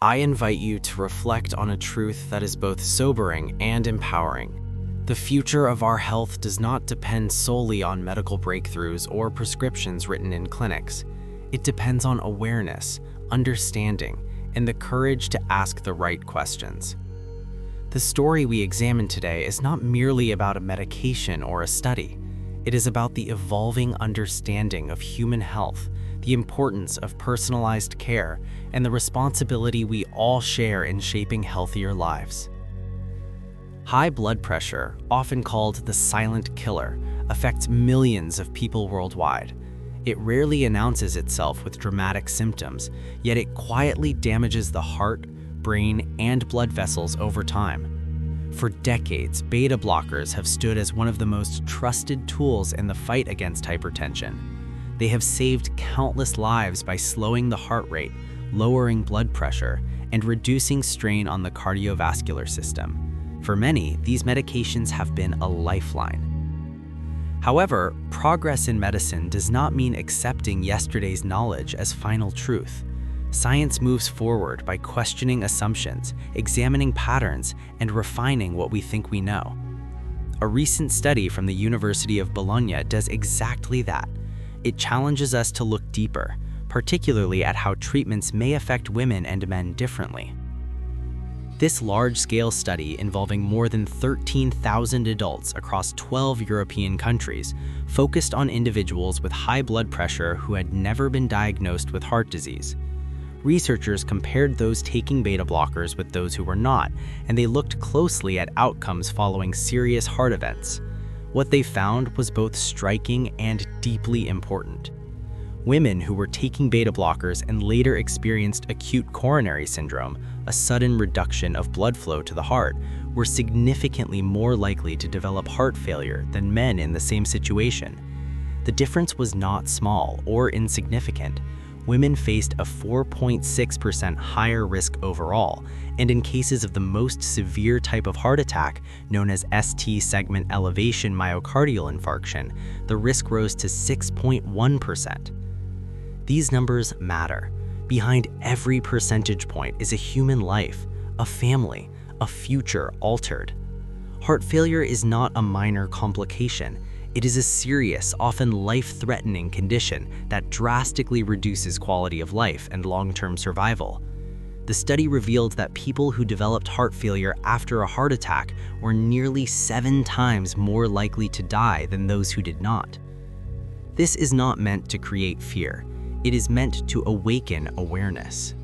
I invite you to reflect on a truth that is both sobering and empowering. The future of our health does not depend solely on medical breakthroughs or prescriptions written in clinics. It depends on awareness, understanding, and the courage to ask the right questions. The story we examine today is not merely about a medication or a study. It is about the evolving understanding of human health, the importance of personalized care, and the responsibility we all share in shaping healthier lives. High blood pressure, often called the silent killer, affects millions of people worldwide. It rarely announces itself with dramatic symptoms, yet it quietly damages the heart, brain, and blood vessels over time. For decades, beta blockers have stood as one of the most trusted tools in the fight against hypertension. They have saved countless lives by slowing the heart rate, lowering blood pressure, and reducing strain on the cardiovascular system. For many, these medications have been a lifeline. However, progress in medicine does not mean accepting yesterday's knowledge as final truth. Science moves forward by questioning assumptions, examining patterns, and refining what we think we know. A recent study from the University of Bologna does exactly that. It challenges us to look deeper, particularly at how treatments may affect women and men differently. This large-scale study, involving more than 13,000 adults across 12 European countries, focused on individuals with high blood pressure who had never been diagnosed with heart disease. Researchers compared those taking beta blockers with those who were not, and they looked closely at outcomes following serious heart events. What they found was both striking and deeply important. Women who were taking beta blockers and later experienced acute coronary syndrome, a sudden reduction of blood flow to the heart, were significantly more likely to develop heart failure than men in the same situation. The difference was not small or insignificant. Women faced a 4.6% higher risk overall, and in cases of the most severe type of heart attack, known as ST segment elevation myocardial infarction, the risk rose to 6.1%. These numbers matter. Behind every percentage point is a human life, a family, a future altered. Heart failure is not a minor complication. It is a serious, often life-threatening condition that drastically reduces quality of life and long-term survival. The study revealed that people who developed heart failure after a heart attack were nearly 7 times more likely to die than those who did not. This is not meant to create fear. It is meant to awaken awareness.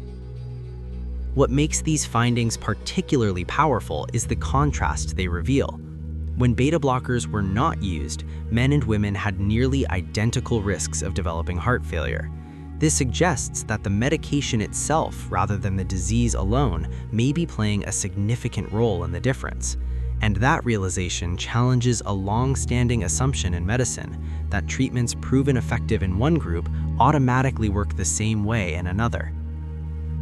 What makes these findings particularly powerful is the contrast they reveal. When beta blockers were not used, men and women had nearly identical risks of developing heart failure. This suggests that the medication itself, rather than the disease alone, may be playing a significant role in the difference. And that realization challenges a long-standing assumption in medicine that treatments proven effective in one group automatically work the same way in another.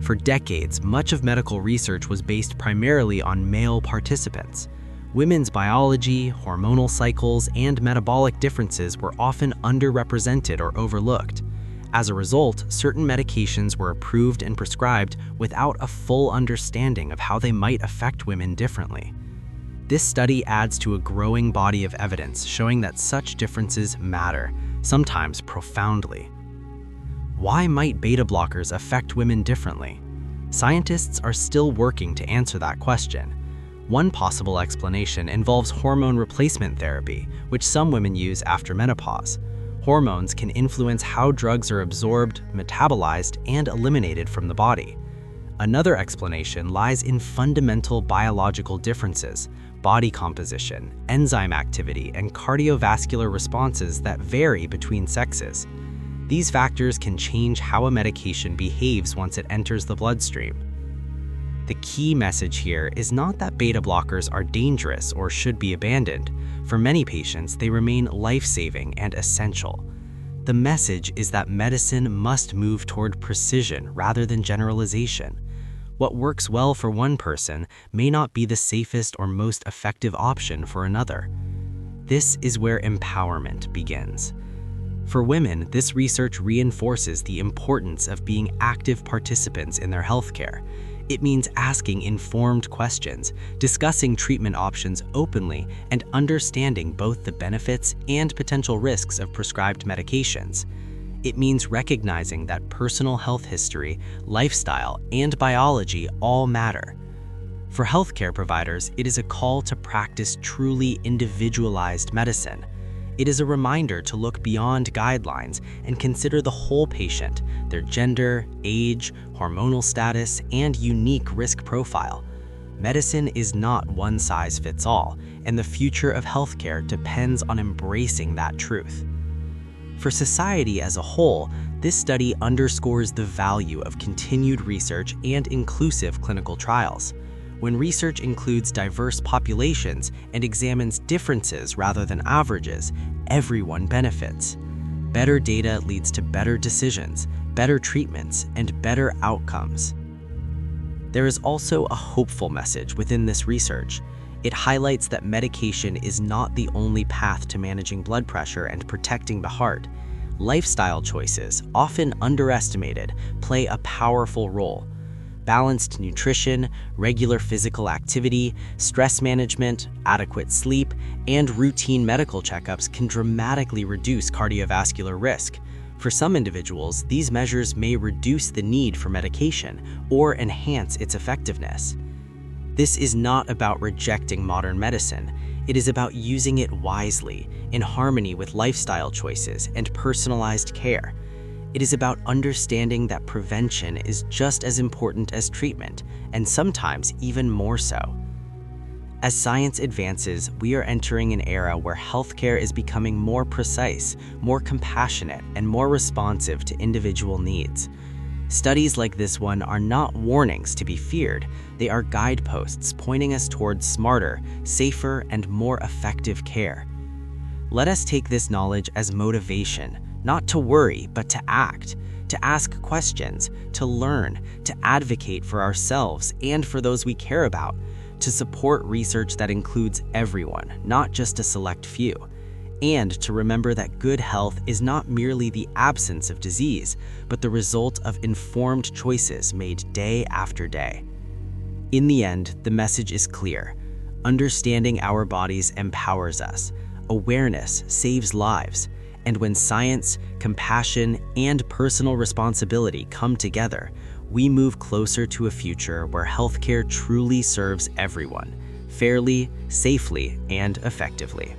For decades, much of medical research was based primarily on male participants. Women's biology, hormonal cycles, and metabolic differences were often underrepresented or overlooked. As a result, certain medications were approved and prescribed without a full understanding of how they might affect women differently. This study adds to a growing body of evidence showing that such differences matter, sometimes profoundly. Why might beta blockers affect women differently? Scientists are still working to answer that question. One possible explanation involves hormone replacement therapy, which some women use after menopause. Hormones can influence how drugs are absorbed, metabolized, and eliminated from the body. Another explanation lies in fundamental biological differences, body composition, enzyme activity, and cardiovascular responses that vary between sexes. These factors can change how a medication behaves once it enters the bloodstream. The key message here is not that beta blockers are dangerous or should be abandoned. For many patients, they remain life-saving and essential. The message is that medicine must move toward precision rather than generalization. What works well for one person may not be the safest or most effective option for another. This is where empowerment begins. For women, this research reinforces the importance of being active participants in their healthcare. It means asking informed questions, discussing treatment options openly, and understanding both the benefits and potential risks of prescribed medications. It means recognizing that personal health history, lifestyle, and biology all matter. For healthcare providers, it is a call to practice truly individualized medicine. It is a reminder to look beyond guidelines and consider the whole patient, their gender, age, hormonal status, and unique risk profile. Medicine is not one size fits all, and the future of healthcare depends on embracing that truth. For society as a whole, this study underscores the value of continued research and inclusive clinical trials. When research includes diverse populations and examines differences rather than averages, everyone benefits. Better data leads to better decisions, better treatments, and better outcomes. There is also a hopeful message within this research. It highlights that medication is not the only path to managing blood pressure and protecting the heart. Lifestyle choices, often underestimated, play a powerful role. Balanced nutrition, regular physical activity, stress management, adequate sleep, and routine medical checkups can dramatically reduce cardiovascular risk. For some individuals, these measures may reduce the need for medication or enhance its effectiveness. This is not about rejecting modern medicine. It is about using it wisely, in harmony with lifestyle choices and personalized care. It is about understanding that prevention is just as important as treatment, and sometimes even more so. As science advances, we are entering an era where healthcare is becoming more precise, more compassionate, and more responsive to individual needs. Studies like this one are not warnings to be feared. They are guideposts pointing us towards smarter, safer, and more effective care. Let us take this knowledge as motivation, not to worry, but to act, to ask questions, to learn, to advocate for ourselves and for those we care about, to support research that includes everyone, not just a select few, and to remember that good health is not merely the absence of disease, but the result of informed choices made day after day. In the end, the message is clear. Understanding our bodies empowers us. Awareness saves lives. And when science, compassion, and personal responsibility come together, we move closer to a future where healthcare truly serves everyone, fairly, safely, and effectively.